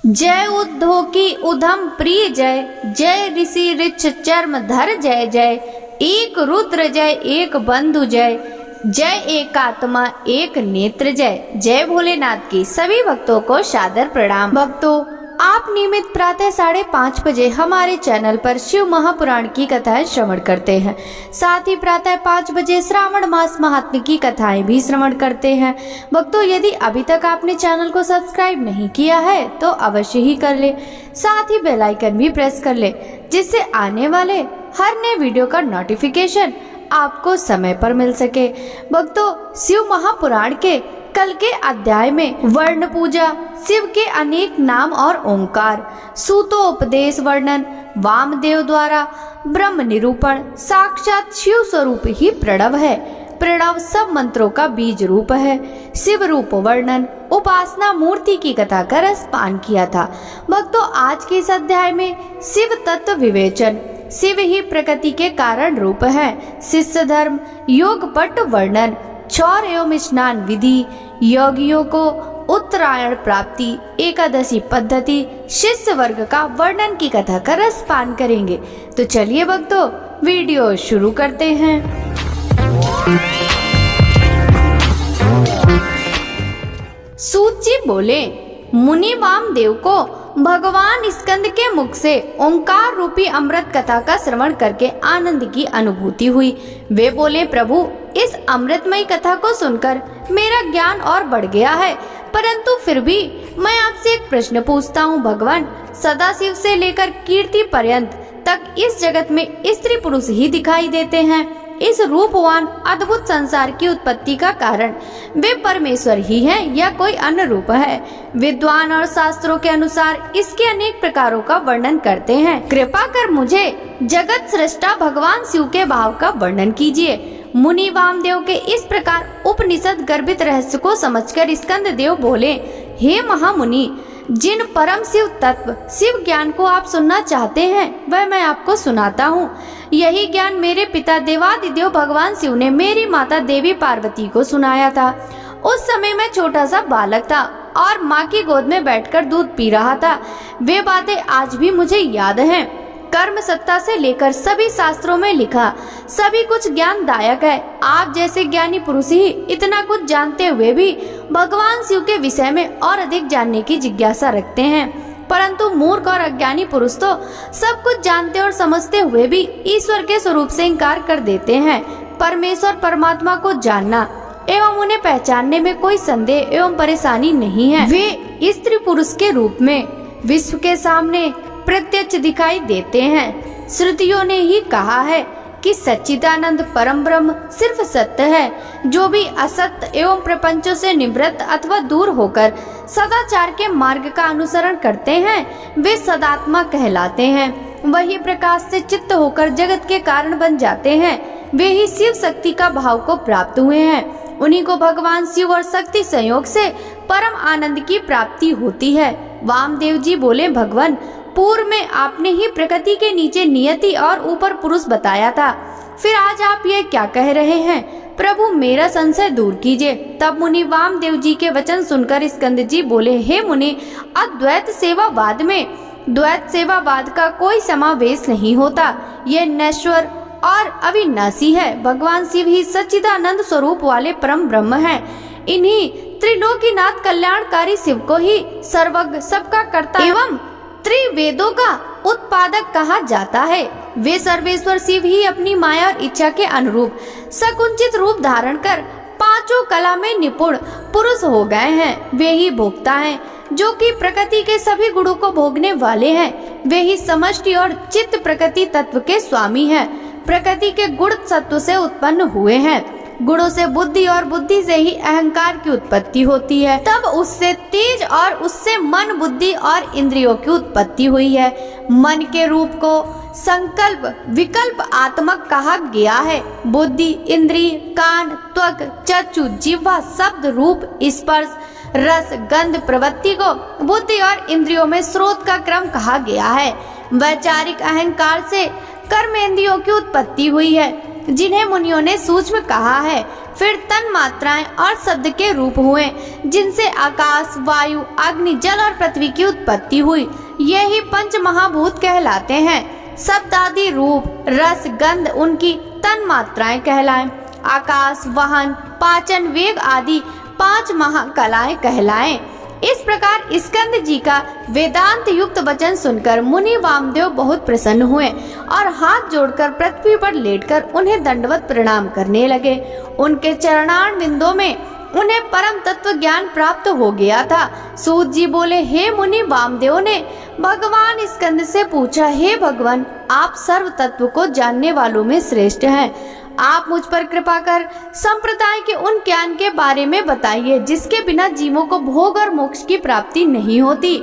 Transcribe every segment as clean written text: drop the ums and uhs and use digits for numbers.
जय उद्धो की उधम प्रिय जय, जय ऋषि ऋक्ष चर्म धर जय जय। एक रुद्र जय, एक बंधु जय, जय एक आत्मा एक नेत्र जय। जय भोलेनाथ की सभी भक्तों को सादर प्रणाम। भक्तों, आप नियमित प्रातः 5:30 बजे हमारे चैनल पर शिव महापुराण की कथाएं श्रवण करते हैं। साथ ही प्रातः 5 बजे श्रावण मास महात्म्य की कथाएं भी श्रवण करते हैं। भक्तों, यदि अभी तक आपने चैनल को सब्सक्राइब नहीं किया है तो अवश्य ही कर ले। साथ ही बेल आइकन भी प्रेस कर ले, जिससे आने वाले हर नए वीडियो का नोटिफिकेशन आपको समय पर मिल सके। भक्तों, शिव महापुराण के कल के अध्याय में वर्ण पूजा, शिव के अनेक नाम और ओंकार, सूतोपदेश वर्णन, वामदेव द्वारा ब्रह्म निरूपण, साक्षात शिव स्वरूप ही प्रणव है। प्रणव सब मंत्रों का बीज रूप है। शिव रूप वर्णन, उपासना मूर्ति की कथा का रसपान किया था। भक्तों, आज के इस अध्याय में शिव तत्व विवेचन, शिव ही प्रकृति के कारण रूप है, शिष्य धर्म, योग पट वर्णन, क्षौर एवं स्नान विधि, योगियों को उत्तरायण प्राप्ति, एकादशी पद्धति, शिष्य वर्ग का वर्णन की कथा का रसपान करेंगे। तो चलिए भक्तों, वीडियो शुरू करते हैं। सूत जी बोले, मुनि वामदेव को भगवान स्कंद के मुख से ओंकार रूपी अमृत कथा का श्रवण करके आनंद की अनुभूति हुई। वे बोले, प्रभु, इस अमृतमयी कथा को सुनकर मेरा ज्ञान और बढ़ गया है, परंतु फिर भी मैं आपसे एक प्रश्न पूछता हूँ। भगवान सदाशिव से लेकर कीर्ति पर्यंत तक इस जगत में स्त्री पुरुष ही दिखाई देते हैं। इस रूपवान अद्भुत संसार की उत्पत्ति का कारण वे परमेश्वर ही हैं या कोई अन्य रूप है? विद्वान और शास्त्रों के अनुसार इसके अनेक प्रकारों का वर्णन करते हैं। कृपा कर मुझे जगत सृष्टा भगवान शिव के भाव का वर्णन कीजिए। मुनि वामदेव के इस प्रकार उपनिषद गर्भित रहस्य को समझकर स्कंद देव बोले, हे महामुनि, जिन परम शिव तत्व शिव ज्ञान को आप सुनना चाहते हैं वह मैं आपको सुनाता हूँ। यही ज्ञान मेरे पिता देवादिदेव भगवान शिव ने मेरी माता देवी पार्वती को सुनाया था। उस समय मैं छोटा सा बालक था और माँ की गोद में बैठकर दूध पी रहा था। वे बातें आज भी मुझे याद हैं। कर्म सत्ता से लेकर सभी शास्त्रों में लिखा सभी कुछ ज्ञानदायक है। आप जैसे ज्ञानी पुरुष ही इतना कुछ जानते हुए भी भगवान शिव के विषय में और अधिक जानने की जिज्ञासा रखते हैं, परंतु मूर्ख और अज्ञानी पुरुष तो सब कुछ जानते और समझते हुए भी ईश्वर के स्वरूप से इंकार कर देते हैं। परमेश्वर परमात्मा को जानना एवं उन्हें पहचानने में कोई संदेह एवं परेशानी नहीं है। वे स्त्री पुरुष के रूप में विश्व के सामने प्रत्यक्ष दिखाई देते हैं। श्रुतियों ने ही कहा है कि सच्चिदानंद परम ब्रह्म सिर्फ सत्य है। जो भी असत्य एवं प्रपंचों से निवृत्त अथवा दूर होकर सदाचार के मार्ग का अनुसरण करते हैं वे सदात्मा कहलाते हैं। वही प्रकाश से चित्त होकर जगत के कारण बन जाते हैं। वे ही शिव शक्ति का भाव को प्राप्त हुए हैं। उन्हीं को भगवान शिव और शक्ति संयोग से परम आनंद की प्राप्ति होती है। वामदेव जी बोले, भगवान, पूर्व में आपने ही प्रकृति के नीचे नियति और ऊपर पुरुष बताया था, फिर आज आप ये क्या कह रहे हैं? प्रभु, मेरा संशय दूर कीजिए। तब मुनि वामदेव जी के वचन सुनकर स्कंद जी बोले, हे मुनि, अद्वैत सेवावाद में द्वैत सेवावाद का कोई समावेश नहीं होता। ये नश्वर और अविनाशी है। भगवान शिव ही सच्चिदानंद स्वरूप वाले परम ब्रह्म हैं। इन्हीं त्रिलोकीनाथ कल्याणकारी शिव को ही सर्वज्ञ, सबका कर्ता एवं त्रिवेदों का उत्पादक कहा जाता है। वे सर्वेश्वर शिव ही अपनी माया और इच्छा के अनुरूप सकुंचित रूप धारण कर पांचों कला में निपुण पुरुष हो गए हैं। वे ही भोक्ता हैं, जो कि प्रकृति के सभी गुणों को भोगने वाले हैं। वे ही समष्टि और चित्त प्रकृति तत्व के स्वामी हैं। प्रकृति के गुण सत्व से उत्पन्न हुए हैं। गुणों से बुद्धि और बुद्धि से ही अहंकार की उत्पत्ति होती है। तब उससे तेज और उससे मन, बुद्धि और इंद्रियों की उत्पत्ति हुई है। मन के रूप को संकल्प विकल्प आत्मक कहा गया है। बुद्धि, इंद्रिय, कान, त्वक, चक्षु, जिह्वा, शब्द, रूप, स्पर्श, रस, गंध प्रवृत्ति को बुद्धि और इंद्रियों में स्रोत का क्रम कहा गया है। वैचारिक अहंकार से कर्मेंद्रियों की उत्पत्ति हुई है। जिन्हें मुनियों ने सूक्ष्म कहा है। फिर तन मात्राएं और शब्द के रूप हुए, जिनसे आकाश, वायु, अग्नि, जल और पृथ्वी की उत्पत्ति हुई। यही पंच महाभूत कहलाते हैं। शब्द आदि रूप, रस, गंध उनकी तन मात्राएं कहलाएं। आकाश, वाहन, पाचन, वेग आदि 5 महाकलाएं कहलाएं। इस प्रकार स्कंद जी का वेदांत युक्त वचन सुनकर मुनि वामदेव बहुत प्रसन्न हुए और हाथ जोड़कर पृथ्वी पर लेटकर उन्हें दंडवत प्रणाम करने लगे। उनके चरणार बिंदों में उन्हें परम तत्व ज्ञान प्राप्त हो गया था। सूत जी बोले, हे मुनि वामदेव ने भगवान स्कंद से पूछा, हे भगवान, आप सर्व तत्व को जानने वालों में श्रेष्ठ हैं। आप मुझ पर कृपा कर संप्रदाय के उन ज्ञान के बारे में बताइए जिसके बिना जीवों को भोग और मोक्ष की प्राप्ति नहीं होती।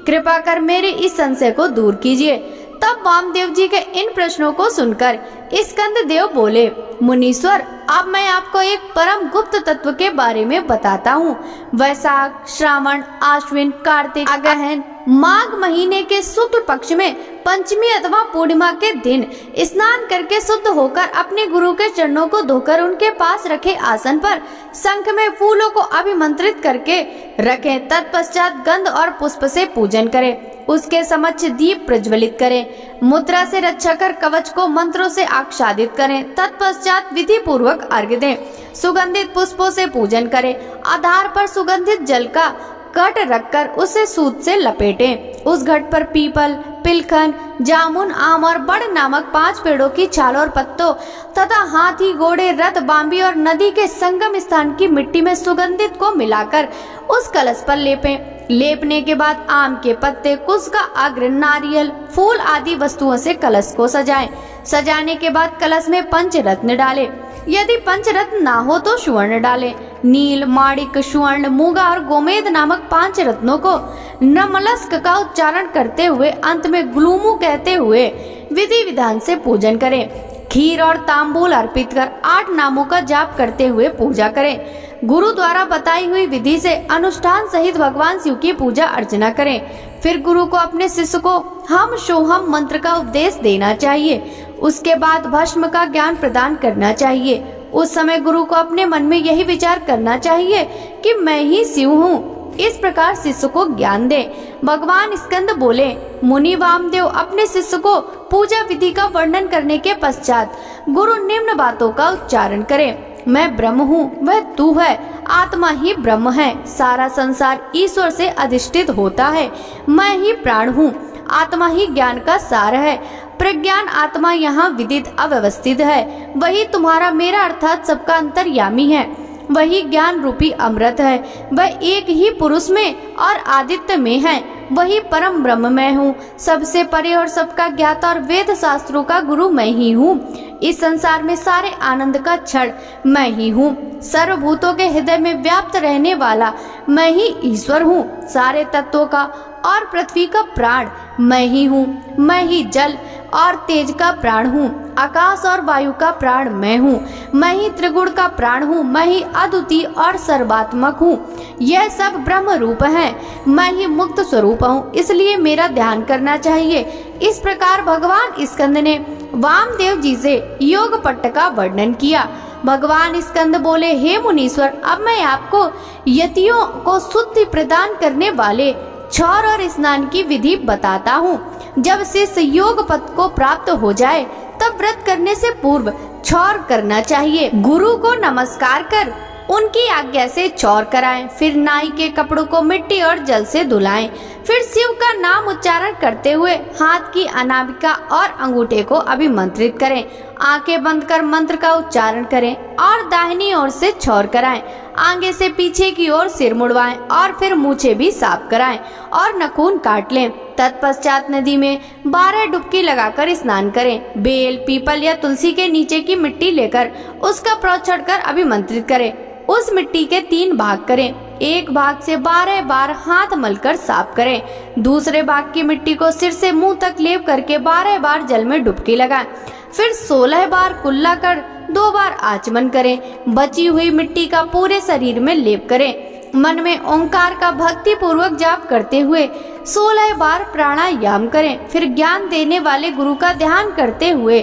कृपा कर मेरे इस संशय को दूर कीजिए। तब वामदेव जी के इन प्रश्नों को सुनकर स्कंद देव बोले, मुनीश्वर, अब मैं आपको एक परम गुप्त तत्व के बारे में बताता हूँ। वैशाख, श्रावण, आश्विन, कार्तिक, अगहन, माघ महीने के शुक्ल पक्ष में पंचमी अथवा पूर्णिमा के दिन स्नान करके शुद्ध होकर अपने गुरु के चरणों को धोकर उनके पास रखे आसन पर शंख में फूलों को अभिमंत्रित करके रखें। तत्पश्चात गंध और पुष्प से पूजन करें। उसके समक्ष दीप प्रज्वलित करें। मुद्रा से रक्षा कर कवच को मंत्रों से आच्छादित करें। तत्पश्चात विधि पूर्वक अर्घ्य दें। सुगंधित पुष्पों से पूजन करें। आधार पर सुगंधित जल का घट रखकर उसे सूत से लपेटें। उस घट पर पीपल, पिलखन, जामुन, आम और बड़ नामक 5 पेड़ों की छाल और पत्तों तथा हाथी, घोड़े, रथ, बांबी और नदी के संगम स्थान की मिट्टी में सुगंधित को मिलाकर उस कलश पर लेपें। लेपने के बाद आम के पत्ते, कुश का अग्र, नारियल, फूल आदि वस्तुओं से कलश को सजाएं। सजाने के बाद कलश में पंचरत्न डालें। यदि पंचरत्न ना हो तो सुवर्ण डालें। नील, माणिक, स्वर्ण, मूंगा और गोमेद नामक 5 रत्नों को नमलस्क का उच्चारण करते हुए अंत में ग्लूमू कहते हुए विधि विधान से पूजन करें। खीर और तांबूल अर्पित कर 8 नामों का जाप करते हुए पूजा करें। गुरु द्वारा बताई हुई विधि से अनुष्ठान सहित भगवान शिव की पूजा अर्चना करें। फिर गुरु को अपने शिष्य को हम सोहम मंत्र का उपदेश देना चाहिए। उसके बाद भस्म का ज्ञान प्रदान करना चाहिए। उस समय गुरु को अपने मन में यही विचार करना चाहिए कि मैं ही शिव हूँ। इस प्रकार शिष्य को ज्ञान दे। भगवान स्कंद बोले, मुनि वामदेव अपने शिष्य को पूजा विधि का वर्णन करने के पश्चात गुरु निम्न बातों का उच्चारण करें। मैं ब्रह्म हूँ, वह तू है। आत्मा ही ब्रह्म है। सारा संसार ईश्वर से अधिष्ठित होता है। मैं ही प्राण हूँ। आत्मा ही ज्ञान का सार है। प्रज्ञान आत्मा यहाँ विदित अव्यवस्थित है। वही तुम्हारा मेरा अर्थात सबका अंतर्यामी है। वही ज्ञान रूपी अमृत है। वह एक ही पुरुष में और आदित्य में है। वही परम ब्रह्म मैं हूँ। सबसे परे और सबका ज्ञाता और वेद शास्त्रों का गुरु मैं ही हूँ। इस संसार में सारे आनंद का क्षण मैं ही हूँ। सर्वभूतों के हृदय में व्याप्त रहने वाला मैं ही ईश्वर हूँ। सारे तत्वों का और पृथ्वी का प्राण मैं ही हूँ। मैं ही जल और तेज का प्राण हूँ। आकाश और वायु का प्राण मैं हूँ। मैं ही त्रिगुण का प्राण हूँ। मैं ही अद्वितीय और सर्वात्मक हूँ। यह सब ब्रह्म रूप है। मैं ही मुक्त स्वरूप हूँ, इसलिए मेरा ध्यान करना चाहिए। इस प्रकार भगवान स्कंद ने वामदेव जी से योग पट्ट का वर्णन किया। भगवान स्कंद बोले, हे मुनीश्वर, अब मैं आपको यतियों को शुद्धि प्रदान करने वाले क्षौर और स्नान की विधि बताता हूँ। जब शिष्य योग पद को प्राप्त हो जाए तब व्रत करने से पूर्व क्षौर करना चाहिए। गुरु को नमस्कार कर उनकी आज्ञा से क्षौर कराएं। फिर नाई के कपड़ों को मिट्टी और जल से धुलाएं। फिर शिव का नाम उच्चारण करते हुए हाथ की अनामिका और अंगूठे को अभिमंत्रित करें। आंखें बंद कर मंत्र का उच्चारण करें और दाहिनी ओर से क्षौर कराएं। आगे से पीछे की ओर सिर मुड़वाएं और फिर मूछें भी साफ कराएं और नाखून काट लें। तत्पश्चात नदी में 12 डुबकी लगाकर स्नान करें। बेल, पीपल या तुलसी के नीचे की मिट्टी लेकर उसका प्रोक्षण कर अभिमंत्रित करें। उस मिट्टी के 3 भाग करें। एक भाग से 12 बार हाथ मलकर साफ करें। दूसरे भाग की मिट्टी को सिर से मुंह तक लेप करके 12 बार जल में डुबकी लगाएं। फिर 16 बार कुल्ला कर 2 बार आचमन करें। बची हुई मिट्टी का पूरे शरीर में लेप करें। मन में ओंकार का भक्ति पूर्वक जाप करते हुए 16 बार प्राणायाम करें। फिर ज्ञान देने वाले गुरु का ध्यान करते हुए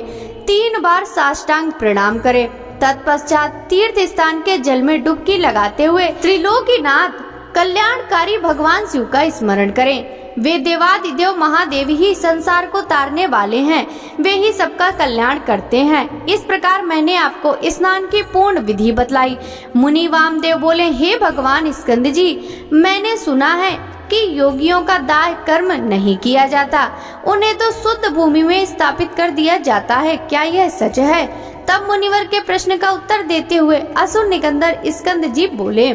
3 बार साष्टांग प्रणाम करें। तत्पश्चात तीर्थ स्थान के जल में डुबकी लगाते हुए त्रिलोकीनाथ कल्याणकारी भगवान शिव का स्मरण करें। वे देवादिदेव महादेव ही संसार को तारने वाले हैं, वे ही सबका कल्याण करते हैं। इस प्रकार मैंने आपको स्नान की पूर्ण विधि बतलाई। मुनि वामदेव बोले, हे भगवान स्कंद जी, मैंने सुना है कि योगियों का दाह कर्म नहीं किया जाता, उन्हें तो शुद्ध भूमि में स्थापित कर दिया जाता है, क्या यह सच है? तब मुनिवर के प्रश्न का उत्तर देते हुए असुर निकंदर स्कंद जी बोले,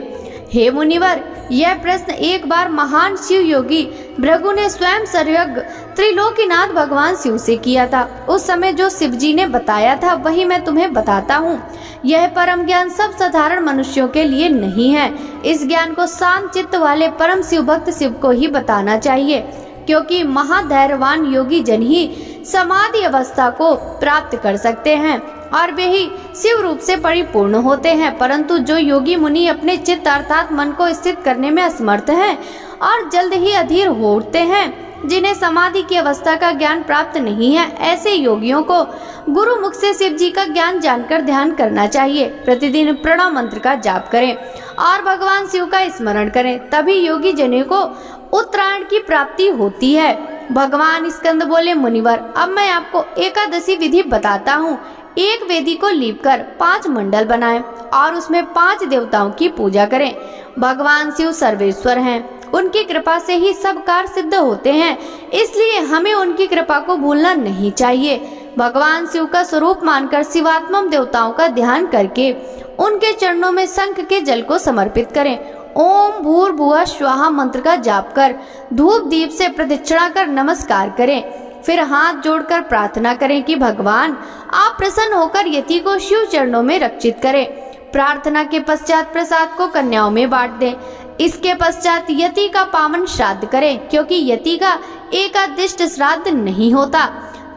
हे मुनिवर, यह प्रश्न एक बार महान शिव योगी भृगु ने स्वयं सर्वज्ञ त्रिलोकीनाथ भगवान शिव से किया था। उस समय जो शिव जी ने बताया था वही मैं तुम्हें बताता हूँ। यह परम ज्ञान सब साधारण मनुष्यों के लिए नहीं है। इस ज्ञान को शांत चित्त वाले परम शिव भक्त शिव को ही बताना चाहिए, क्योंकि महाधैर्यवान योगी जन ही समाधि अवस्था को प्राप्त कर सकते हैं और वे ही शिव रूप से परिपूर्ण होते हैं। परंतु जो योगी मुनि अपने चित्त अर्थात मन को स्थित करने में असमर्थ हैं और जल्द ही अधीर हो उठते हैं, जिन्हें समाधि की अवस्था का ज्ञान प्राप्त नहीं है, ऐसे योगियों को गुरु मुख से शिव जी का ज्ञान जानकर ध्यान करना चाहिए। प्रतिदिन प्रणव मंत्र का जाप करें और भगवान शिव का स्मरण करें, तभी योगी जनों को उत्तरायण की प्राप्ति होती है। भगवान स्कंद बोले, मुनिवर, अब मैं आपको एकादशी विधि बताता हूँ। एक वेदी को लीप कर 5 मंडल बनाएं और उसमें 5 देवताओं की पूजा करें। भगवान शिव सर्वेश्वर हैं, उनकी कृपा से ही सब कार्य सिद्ध होते हैं, इसलिए हमें उनकी कृपा को भूलना नहीं चाहिए। भगवान शिव का स्वरूप मानकर शिवात्मक देवताओं का ध्यान करके उनके चरणों में शंख के जल को समर्पित करें। ओम भूर्भुवः स्वाहा मंत्र का जाप कर धूप दीप से प्रदक्षिणा कर नमस्कार करें। फिर हाथ जोड़कर प्रार्थना करें कि भगवान आप प्रसन्न होकर यति को शिव चरणों में रक्षित करें। प्रार्थना के पश्चात प्रसाद को कन्याओं में बांट दें। इसके पश्चात यति का पावन श्राद्ध करें, क्योंकि यति का एकादिष्ट श्राद्ध नहीं होता।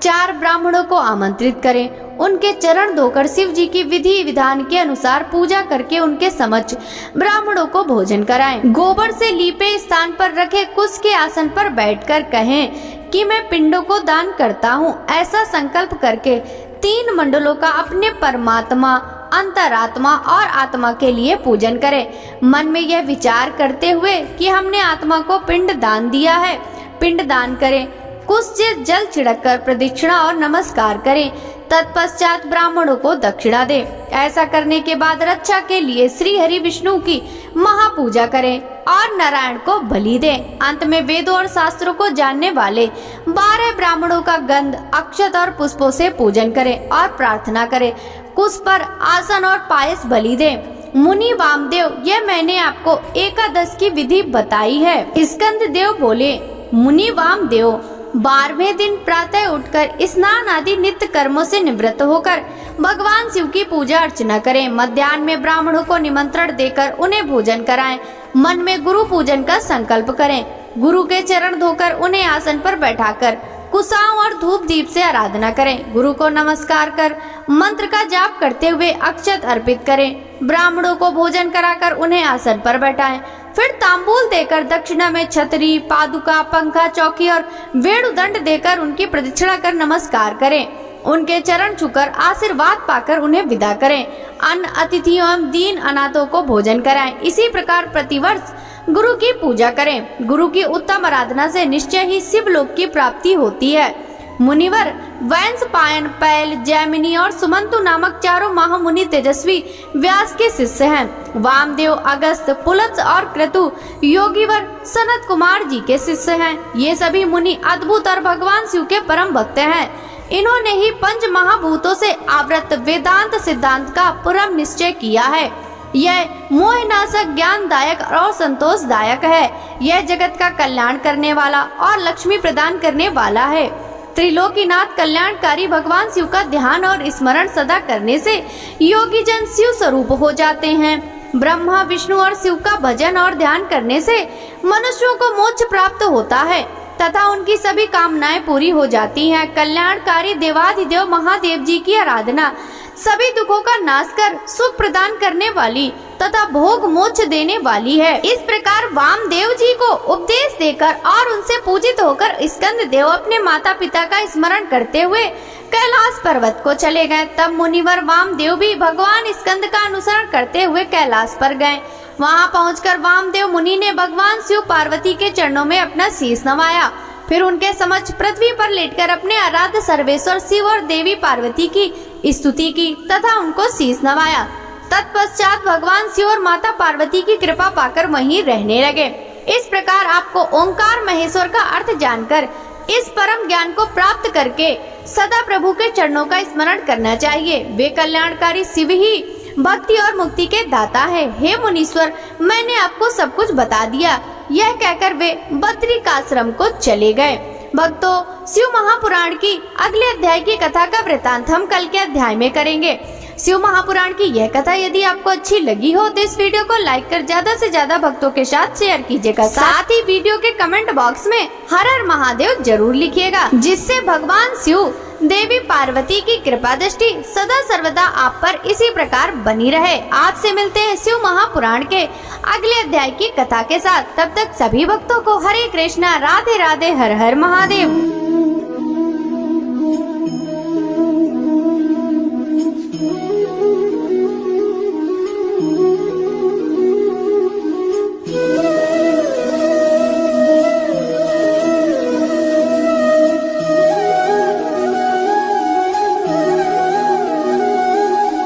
4 ब्राह्मणों को आमंत्रित करें, उनके चरण धोकर शिव जी की विधि विधान के अनुसार पूजा करके उनके समक्ष ब्राह्मणों को भोजन कराएं। गोबर से लीपे स्थान पर रखे कुश के आसन पर बैठकर कहें कि मैं पिंडों को दान करता हूँ। ऐसा संकल्प करके 3 मंडलों का अपने परमात्मा, अंतरात्मा और आत्मा के लिए पूजन करें। मन में यह विचार करते हुए कि हमने आत्मा को पिंड दान दिया है, पिंड दान करें। कुछ से जल छिड़ककर प्रदक्षिणा और नमस्कार करें। तत्पश्चात ब्राह्मणों को दक्षिणा दें। ऐसा करने के बाद रक्षा के लिए श्री हरि विष्णु की महापूजा करें और नारायण को बलि दें। अंत में वेदों और शास्त्रों को जानने वाले 12 ब्राह्मणों का गंध, अक्षत और पुष्पों से पूजन करें और प्रार्थना करें। कुश पर आसन और पायस बलि दें। मुनि वामदेव, यह मैंने आपको एकादश की विधि बताई है। स्कंद देव बोले, मुनि वामदेव, 12वें दिन प्रातः उठकर स्नान आदि नित्य कर्मों से निवृत्त होकर भगवान शिव की पूजा अर्चना करें। मध्याह्न में ब्राह्मणों को निमंत्रण देकर उन्हें भोजन कराएं। मन में गुरु पूजन का संकल्प करें। गुरु के चरण धोकर उन्हें आसन पर बैठाकर कुशाओं और धूप दीप से आराधना करें। गुरु को नमस्कार कर मंत्र का जाप करते हुए अक्षत अर्पित करें। ब्राह्मणों को भोजन कराकर उन्हें आसन पर बैठाएं। फिर तांबूल देकर दक्षिणा में छतरी, पादुका, पंखा, चौकी और वेणुदंड देकर उनकी प्रदक्षिणा कर नमस्कार करें। उनके चरण छूकर आशीर्वाद पाकर उन्हें विदा करें। अन्य अतिथियों एवं दीन अनाथों को भोजन कराएं। इसी प्रकार प्रतिवर्ष गुरु की पूजा करें। गुरु की उत्तम आराधना से निश्चय ही शिवलोक की प्राप्ति होती है। मुनिवर, वैंशपायन, पैल, जैमिनी और सुमंतु नामक 4 महामुनि तेजस्वी व्यास के शिष्य हैं। वामदेव, अगस्त, पुलत्स और क्रतु योगीवर सनत कुमार जी के शिष्य हैं। ये सभी मुनि अद्भुत और भगवान शिव के परम भक्त हैं। इन्होंने ही 5 महाभूतों से आवृत वेदांत सिद्धांत का परम निश्चय किया है। यह मोहनाशक, ज्ञानदायक और संतोषदायक है। यह जगत का कल्याण करने वाला और लक्ष्मी प्रदान करने वाला है। त्रिलोकीनाथ कल्याणकारी भगवान शिव का ध्यान और स्मरण सदा करने से योगी जन शिव स्वरूप हो जाते हैं। ब्रह्मा, विष्णु और शिव का भजन और ध्यान करने से मनुष्यों को मोक्ष प्राप्त होता है तथा उनकी सभी कामनाएं पूरी हो जाती हैं। कल्याणकारी देवाधिदेव महादेव जी की आराधना सभी दुखों का नाश कर सुख प्रदान करने वाली तथा भोग मोक्ष देने वाली है। इस प्रकार वामदेव जी को उपदेश देकर और उनसे पूजित होकर स्कंद देव अपने माता पिता का स्मरण करते हुए कैलाश पर्वत को चले गए। तब मुनिवर वामदेव भी भगवान स्कंद का अनुसरण करते हुए कैलाश पर गए। वहां पहुंचकर वामदेव मुनि ने भगवान शिव पार्वती के चरणों में अपना शीश नवाया। फिर उनके समक्ष पृथ्वी पर लेटकर अपने आराध्य सर्वेश्वर शिव और देवी पार्वती की स्तुति की तथा उनको शीश नवाया। तत्पश्चात भगवान शिव और माता पार्वती की कृपा पाकर वहीं रहने लगे। इस प्रकार आपको ओंकार महेश्वर का अर्थ जानकर इस परम ज्ञान को प्राप्त करके सदा प्रभु के चरणों का स्मरण करना चाहिए। वे कल्याणकारी शिव ही भक्ति और मुक्ति के दाता है। हे मुनीश्वर, मैंने आपको सब कुछ बता दिया। यह कहकर वे बद्रिकाश्रम को चले गए। भक्तों, शिव महापुराण की अगले अध्याय की कथा का वृतांत हम कल के अध्याय में करेंगे। शिव महापुराण की यह कथा यदि आपको अच्छी लगी हो तो इस वीडियो को लाइक कर ज्यादा से ज्यादा भक्तों के साथ शेयर कीजिएगा। साथ ही वीडियो के कमेंट बॉक्स में हर हर महादेव जरूर लिखिएगा, जिससे भगवान शिव देवी पार्वती की कृपा दृष्टि सदा सर्वदा आप पर इसी प्रकार बनी रहे। आपसे मिलते हैं शिव महापुराण के अगले अध्याय की कथा के साथ। तब तक सभी भक्तों को हरे कृष्णा, राधे राधे, हर हर महादेव।